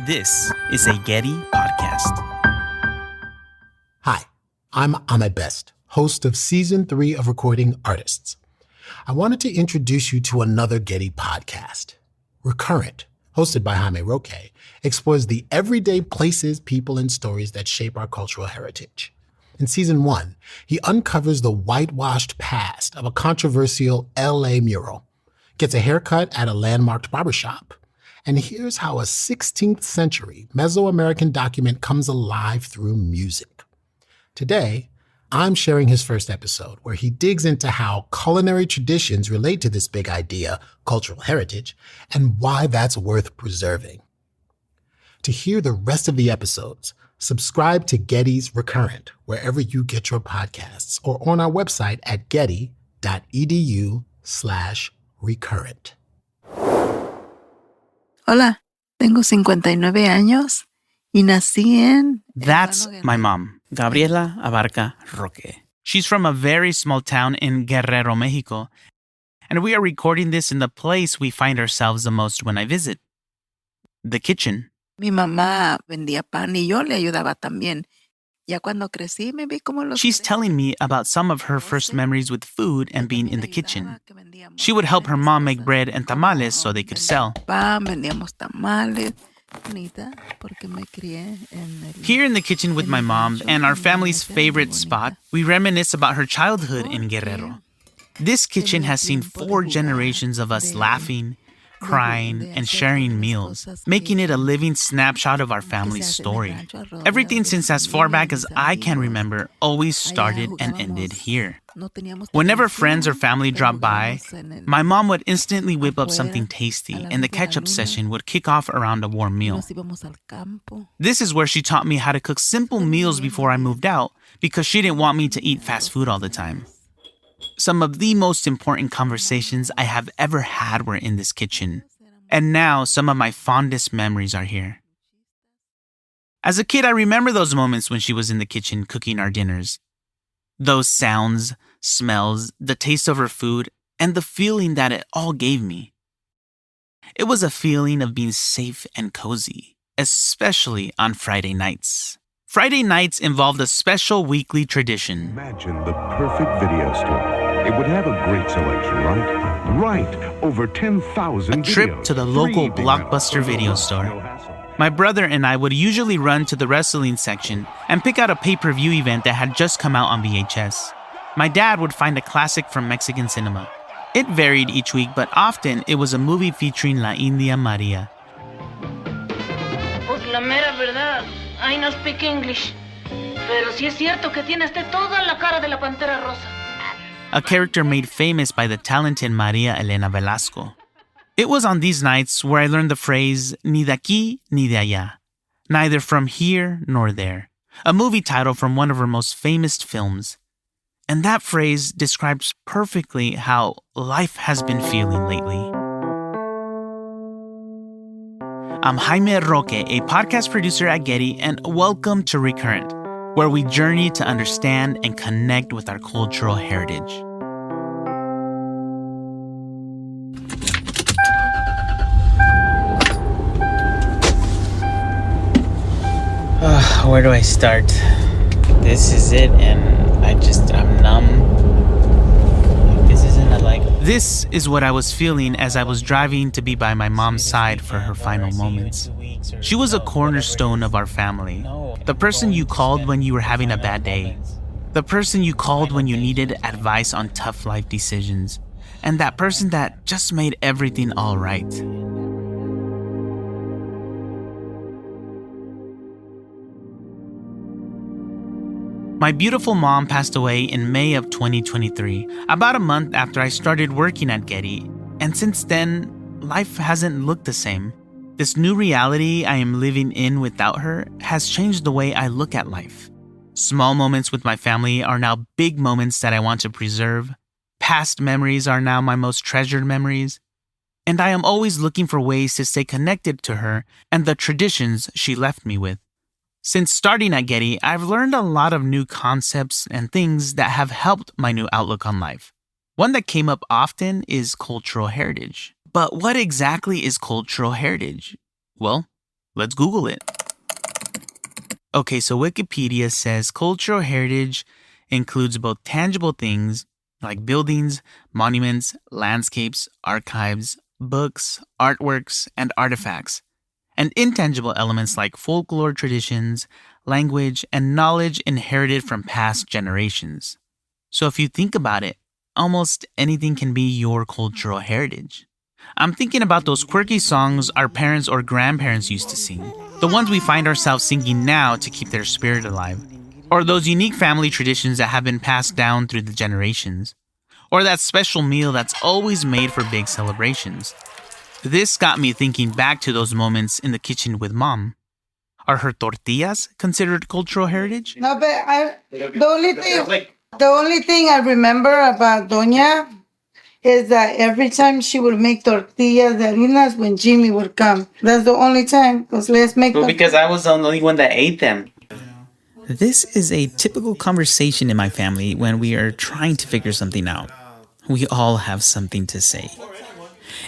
This is a Getty podcast. Hi, I'm Ahmed Best, host of Season 3 of Recording Artists. I wanted to introduce you to another Getty podcast. ReCurrent, hosted by Jaime Roque, explores the everyday places, people, and stories that shape our cultural heritage. In Season 1, he uncovers the whitewashed past of a controversial LA mural, gets a haircut at a landmarked barbershop, and hears how a 16th century Mesoamerican document comes alive through music. Today, I'm sharing his first episode where he digs into how culinary traditions relate to this big idea, cultural heritage, and why that's worth preserving. To hear the rest of the episodes, subscribe to Getty's ReCurrent wherever you get your podcasts or on our website at getty.edu/recurrent. Hola, tengo 59 años y nací en... That's my mom, Gabriela Abarca Roque. She's from a very small town in Guerrero, Mexico, and we are recording this in the place we find ourselves the most when I visit, the kitchen. Mi mamá vendía pan y yo le ayudaba también. Ya cuando crecí me vi como los... She's telling me about some of her first memories with food and being in the kitchen. She would help her mom make bread and tamales so they could sell. Pan, vendíamos tamales. Here in the kitchen with my mom and our family's favorite spot, we reminisce about her childhood in Guerrero. This kitchen has seen 4 generations of us laughing, crying, and sharing meals, making it a living snapshot of our family's story. Everything since as far back as I can remember always started and ended here. Whenever friends or family dropped by, my mom would instantly whip up something tasty, and the catch-up session would kick off around a warm meal. This is where she taught me how to cook simple meals before I moved out, because she didn't want me to eat fast food all the time. Some of the most important conversations I have ever had were in this kitchen, and now some of my fondest memories are here. As a kid, I remember those moments when she was in the kitchen cooking our dinners. Those sounds, smells, the taste of her food, and the feeling that it all gave me. It was a feeling of being safe and cozy, especially on Friday nights. Friday nights involved a special weekly tradition. Imagine the perfect video store. It would have a great selection, right? Right. Over 10,000 A trip videos. to the local 3 Blockbuster video store. My brother and I would usually run to the wrestling section and pick out a pay-per-view event that had just come out on VHS. My dad would find a classic from Mexican cinema. It varied each week, but often it was a movie featuring La India Maria. Pues la mera verdad, I no speak English. Pero sí es cierto que tiene toda la cara de la Pantera Rosa. A character made famous by the talented Maria Elena Velasco. It was on these nights where I learned the phrase, ni de aquí ni de allá, neither from here nor there, a movie title from one of her most famous films. And that phrase describes perfectly how life has been feeling lately. I'm Jaime Roque, a podcast producer at Getty, and welcome to ReCurrent, where we journey to understand and connect with our cultural heritage. Where do I start? This is it, and I'm numb. This is what I was feeling as I was driving to be by my mom's side for her final moments. She was a cornerstone of our family. The person you called when you were having a bad day. The person you called when you needed advice on tough life decisions. And that person that just made everything all right. My beautiful mom passed away in May of 2023, about a month after I started working at Getty, and since then, life hasn't looked the same. This new reality I am living in without her has changed the way I look at life. Small moments with my family are now big moments that I want to preserve. Past memories are now my most treasured memories. And I am always looking for ways to stay connected to her and the traditions she left me with. Since starting at Getty, I've learned a lot of new concepts and things that have helped my new outlook on life. One that came up often is cultural heritage. But what exactly is cultural heritage? Well, Let's Google it. Okay, so Wikipedia says cultural heritage includes both tangible things like buildings, monuments, landscapes, archives, books, artworks, and artifacts, and intangible elements like folklore traditions, language, and knowledge inherited from past generations. So if you think about it, almost anything can be your cultural heritage. I'm thinking about those quirky songs our parents or grandparents used to sing, the ones we find ourselves singing now to keep their spirit alive, or those unique family traditions that have been passed down through the generations, or that special meal that's always made for big celebrations. This got me thinking back to those moments in the kitchen with Mom. Are her tortillas considered cultural heritage? No, but the only thing I remember about Doña is that every time she would make tortillas de harinas when Jimmy would come. That's the only time, because let's make them. Because I was the only one that ate them. This is a typical conversation in my family when we are trying to figure something out. We all have something to say.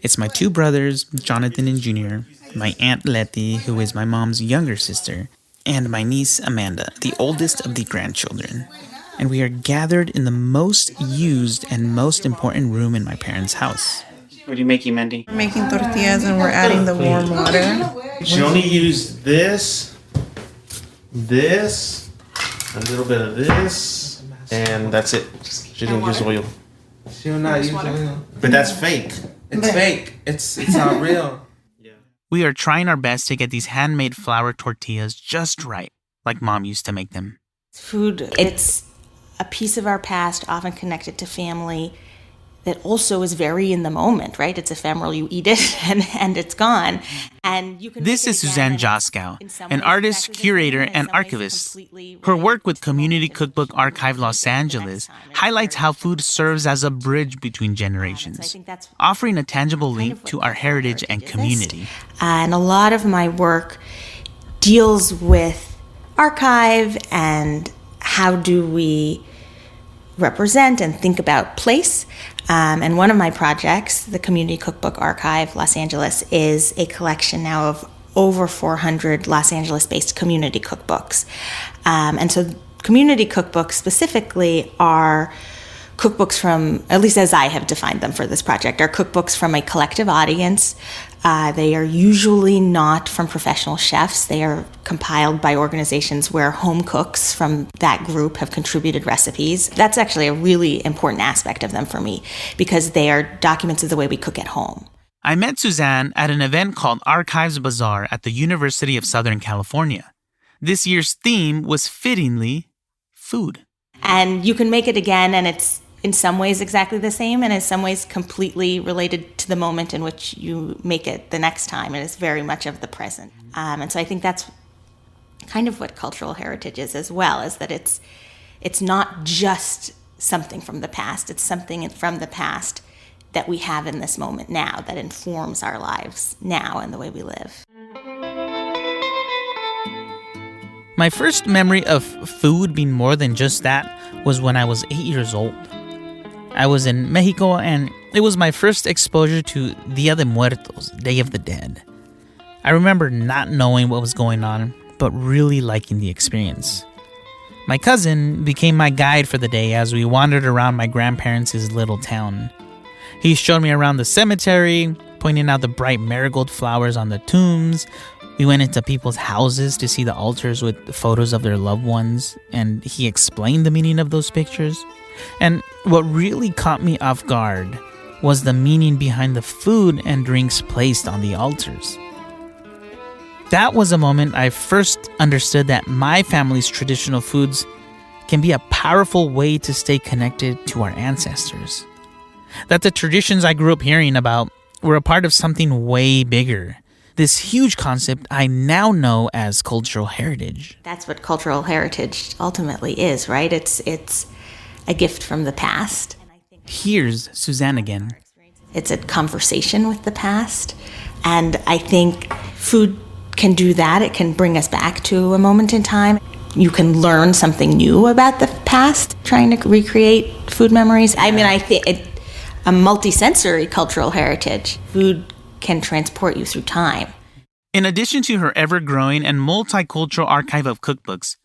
It's my two brothers, Jonathan and Junior, my Aunt Letty, who is my mom's younger sister, and my niece Amanda, the oldest of the grandchildren. And we are gathered in the most used and most important room in my parents' house. What are you making, Mandy? We're making tortillas and we're adding the warm water. She only used this, a little bit of this, and that's it. She didn't use oil. She will not use oil. But that's fake. It's fake. It's not real. We are trying our best to get these handmade flour tortillas just right, like Mom used to make them. Food, it's a piece of our past, often connected to family, that also is very in the moment, right? It's ephemeral. You eat it and it's gone. And you can. This is Suzanne Joskow, an artist, curator, and archivist. Her work with Community Cookbook Archive Los Angeles highlights how food serves as a bridge between generations, offering a tangible link to our heritage and community. And a lot of my work deals with archive and how do we represent and think about place. And one of my projects, the Community Cookbook Archive Los Angeles, is a collection now of over 400 Los Angeles-based community cookbooks. And so community cookbooks specifically are cookbooks from, at least as I have defined them for this project, are cookbooks from a collective audience. They are usually not from professional chefs. They are compiled by organizations where home cooks from that group have contributed recipes. That's actually a really important aspect of them for me because they are documents of the way we cook at home. I met Suzanne at an event called Archives Bazaar at the University of Southern California. This year's theme was fittingly food. And you can make it again, and it's in some ways exactly the same, and in some ways completely related to the moment in which you make it the next time. It is very much of the present. And so I think that's kind of what cultural heritage is as well, is that it's not just something from the past. It's something from the past that we have in this moment now that informs our lives now and the way we live. My first memory of food being more than just that was when I was 8 years old. I was in Mexico, and it was my first exposure to Dia de Muertos, Day of the Dead. I remember not knowing what was going on, but really liking the experience. My cousin became my guide for the day as we wandered around my grandparents' little town. He showed me around the cemetery, pointing out the bright marigold flowers on the tombs. We went into people's houses to see the altars with photos of their loved ones, and he explained the meaning of those pictures. And what really caught me off guard was the meaning behind the food and drinks placed on the altars. That was a moment I first understood that my family's traditional foods can be a powerful way to stay connected to our ancestors. That the traditions I grew up hearing about were a part of something way bigger. This huge concept I now know as cultural heritage. That's what cultural heritage ultimately is, right? It's a gift from the past. Here's Suzanne again. It's a conversation with the past. And I think food can do that. It can bring us back to a moment in time. You can learn something new about the past, trying to recreate food memories. I mean, I think a multisensory cultural heritage. Food can transport you through time. In addition to her ever-growing and multicultural archive of cookbooks,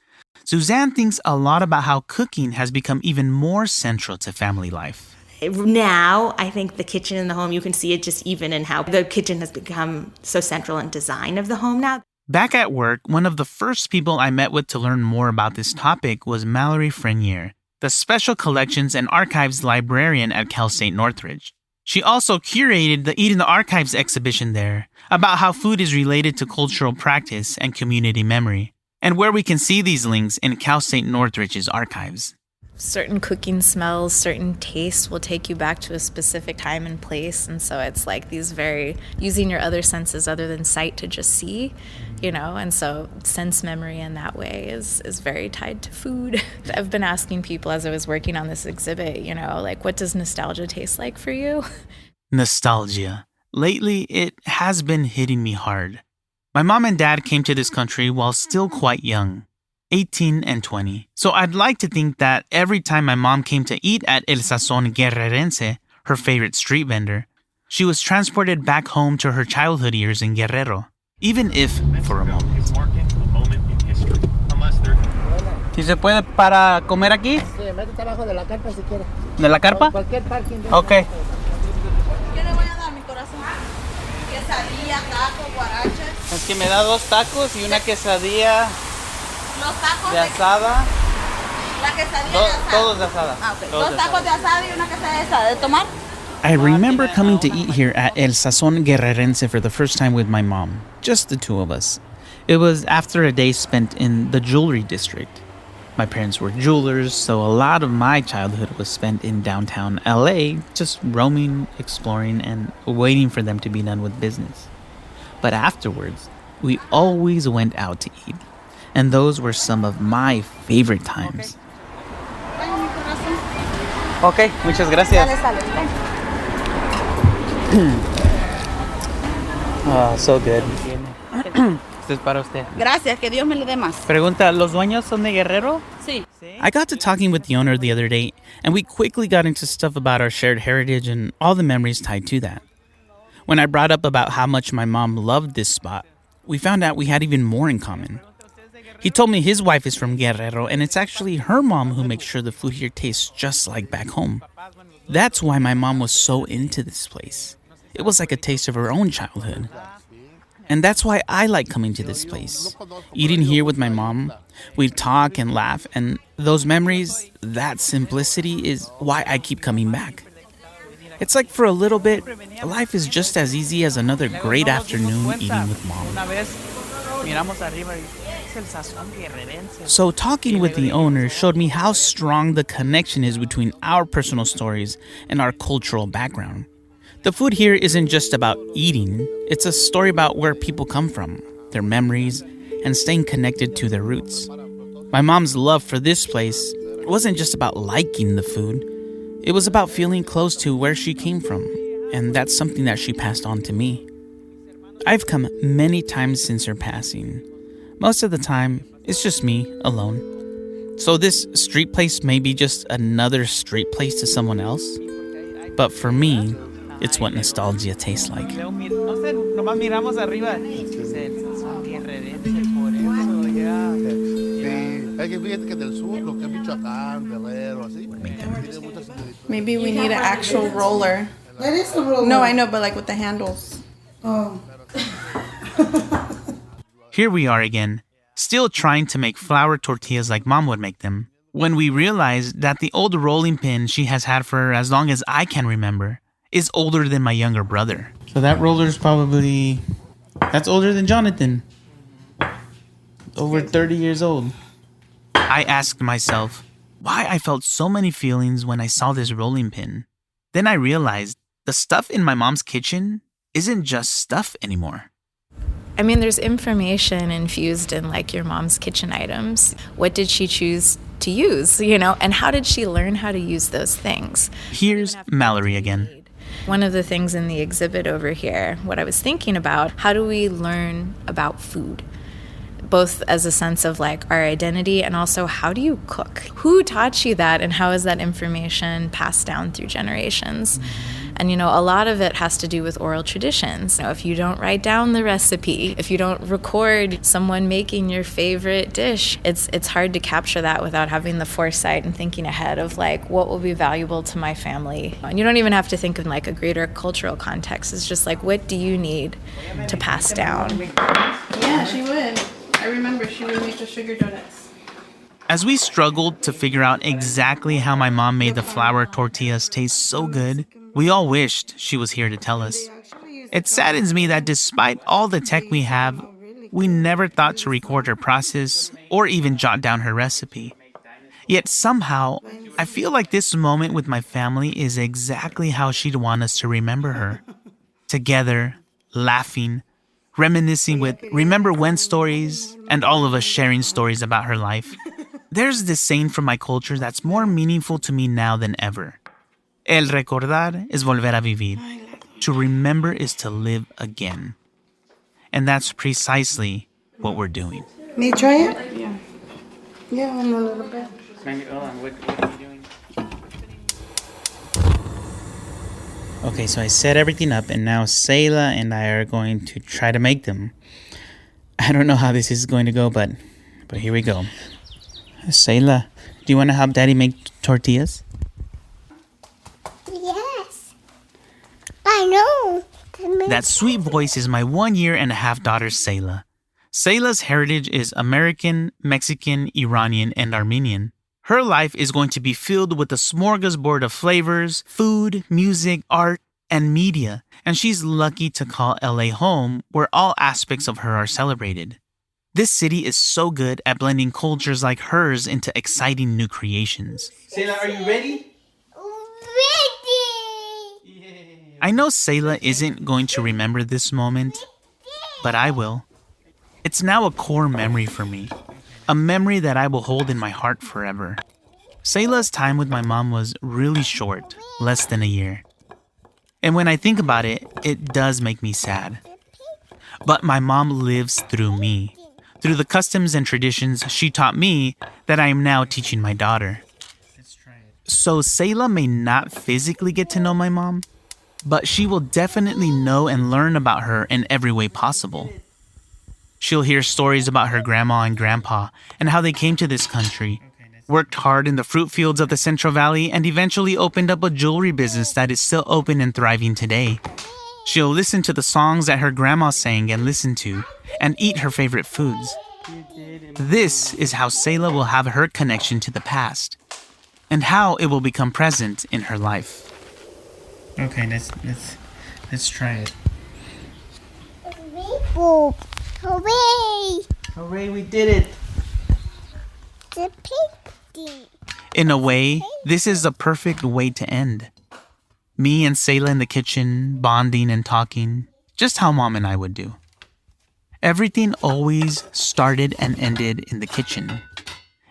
Suzanne thinks a lot about how cooking has become even more central to family life. Now, I think the kitchen in the home, you can see it just even in how the kitchen has become so central in design of the home now. Back at work, one of the first people I met with to learn more about this topic was Mallory Frenier, the Special Collections and Archives librarian at Cal State Northridge. She also curated the Eat in the Archives exhibition there about how food is related to cultural practice and community memory, and where we can see these links in Cal State Northridge's archives. Certain cooking smells, certain tastes will take you back to a specific time and place. And so it's like these using your other senses other than sight to just see, and so sense memory in that way is very tied to food. I've been asking people as I was working on this exhibit, what does nostalgia taste like for you? Nostalgia. Lately, it has been hitting me hard. My mom and dad came to this country while still quite young. 18 and 20. So I'd like to think that every time my mom came to eat at El Sazón Guerrerense, her favorite street vendor, she was transported back home to her childhood years in Guerrero, even if for a moment. ¿Si se puede para comer aquí? Sí, métete abajo de la carpa si quieres. ¿De la carpa? Cualquier parking. Okay. ¿Qué le voy a dar, mi corazón? Quesadilla, taco, guaraches. Es que me da 2 tacos y una quesadilla. Los tacos de asada. La quesadilla de asada. Todos de asada. Okay. 2 tacos de asada y una quesadilla de asada. ¿De tomar? I remember coming to eat here at El Sazón Guerrerense for the first time with my mom, just the two of us. It was after a day spent in the jewelry district. My parents were jewelers, so a lot of my childhood was spent in downtown LA, just roaming, exploring, and waiting for them to be done with business. But afterwards, we always went out to eat. And those were some of my favorite times. Okay, muchas gracias. Oh, so good. Esto es para usted. Gracias, que Dios me le dé más. Pregunta, ¿los dueños son de Guerrero? Sí. I got to talking with the owner the other day, and we quickly got into stuff about our shared heritage and all the memories tied to that. When I brought up about how much my mom loved this spot, we found out we had even more in common. He told me his wife is from Guerrero, and it's actually her mom who makes sure the food here tastes just like back home. That's why my mom was so into this place. It was like a taste of her own childhood. And that's why I like coming to this place. Eating here with my mom, we'd talk and laugh, and those memories, that simplicity is why I keep coming back. It's like for a little bit, life is just as easy as another great afternoon eating with mom. So talking with the owner showed me how strong the connection is between our personal stories and our cultural background. The food here isn't just about eating, it's a story about where people come from, their memories, and staying connected to their roots. My mom's love for this place wasn't just about liking the food, it was about feeling close to where she came from, and that's something that she passed on to me. I've come many times since her passing. Most of the time, it's just me, alone. So this street place may be just another street place to someone else, but for me, it's what nostalgia tastes like. Maybe we need an actual roller. That is a roller. No, I know, but like with the handles. Oh. Here we are again, still trying to make flour tortillas like Mom would make them, when we realized that the old rolling pin she has had for as long as I can remember is older than my younger brother. So that roller's probably... That's older than Jonathan. Over 30 years old. I asked myself why I felt so many feelings when I saw this rolling pin. Then I realized the stuff in my mom's kitchen isn't just stuff anymore. I mean, there's information infused in like your mom's kitchen items. What did she choose to use, and how did she learn how to use those things? Here's Mallory again. One of the things in the exhibit over here, what I was thinking about, how do we learn about food? Both as a sense of like our identity and also how do you cook? Who taught you that and how is that information passed down through generations? And, a lot of it has to do with oral traditions. If you don't write down the recipe, if you don't record someone making your favorite dish, it's hard to capture that without having the foresight and thinking ahead of like what will be valuable to my family. And you don't even have to think in like a greater cultural context. It's just like, what do you need to pass down? Yeah, she would. I remember she would make the sugar donuts. As we struggled to figure out exactly how my mom made the flour tortillas taste so good, we all wished she was here to tell us. It saddens me that despite all the tech we have, we never thought to record her process or even jot down her recipe. Yet somehow, I feel like this moment with my family is exactly how she'd want us to remember her. Together, laughing, reminiscing with remember when stories, and all of us sharing stories about her life. There's this saying from my culture that's more meaningful to me now than ever. El recordar es volver a vivir. To remember is to live again. And that's precisely what we're doing. May I try it? Yeah. Yeah, in a little bit. What are you doing? Okay, so I set everything up, and now Sayla and I are going to try to make them. I don't know how this is going to go, but here we go. Sayla, do you want to help Daddy make tortillas? Yes. I know. That sweet voice is my 1-year-and-a-half daughter, Sayla. Sayla's heritage is American, Mexican, Iranian, and Armenian. Her life is going to be filled with a smorgasbord of flavors, food, music, art, and media, and she's lucky to call LA home, where all aspects of her are celebrated. This city is so good at blending cultures like hers into exciting new creations. Sayla, are you ready? Ready! I know Sayla isn't going to remember this moment, but I will. It's now a core memory for me, a memory that I will hold in my heart forever. Sayla's time with my mom was really short, less than a year. And when I think about it, it does make me sad. But my mom lives through me, through the customs and traditions she taught me that I am now teaching my daughter. So Sayla may not physically get to know my mom, but she will definitely know and learn about her in every way possible. She'll hear stories about her grandma and grandpa and how they came to this country, worked hard in the fruit fields of the Central Valley, and eventually opened up a jewelry business that is still open and thriving today. She'll listen to the songs that her grandma sang and listened to, and eat her favorite foods. This is how Sayla will have her connection to the past, and how it will become present in her life. Okay, let's try it. Hooray! Hooray, we did it! The painting. In a way, this is the perfect way to end. Me and Sayla in the kitchen, bonding and talking, just how Mom and I would do. Everything always started and ended in the kitchen.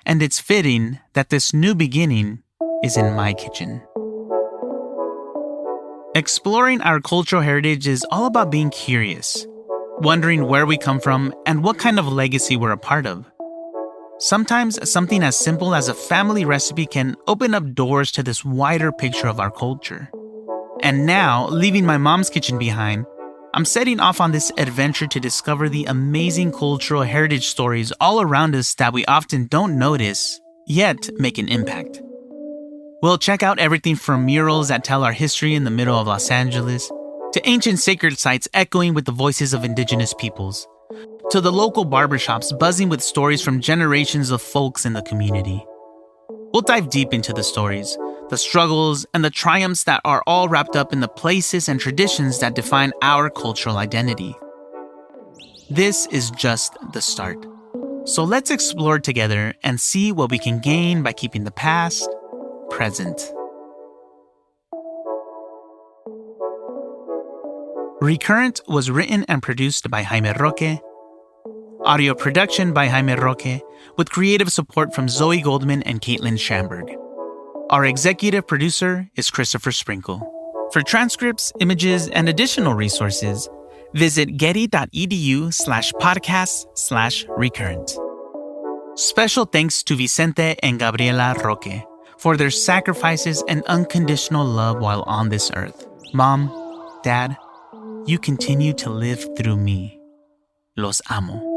And it's fitting that this new beginning is in my kitchen. Exploring our cultural heritage is all about being curious, wondering where we come from and what kind of legacy we're a part of. Sometimes something as simple as a family recipe can open up doors to this wider picture of our culture. And now, leaving my mom's kitchen behind, I'm setting off on this adventure to discover the amazing cultural heritage stories all around us that we often don't notice, yet make an impact. We'll check out everything from murals that tell our history in the middle of Los Angeles, to ancient sacred sites echoing with the voices of indigenous peoples, to the local barbershops buzzing with stories from generations of folks in the community. We'll dive deep into the stories, the struggles, and the triumphs that are all wrapped up in the places and traditions that define our cultural identity. This is just the start. So let's explore together and see what we can gain by keeping the past present. ReCurrent was written and produced by Jaime Roque. Audio production by Jaime Roque, with creative support from Zoe Goldman and Caitlin Schamberg. Our executive producer is Christopher Sprinkle. For transcripts, images, and additional resources, visit getty.edu/podcasts/recurrent. Special thanks to Vicente and Gabriela Roque for their sacrifices and unconditional love while on this earth. Mom, Dad, you continue to live through me. Los amo.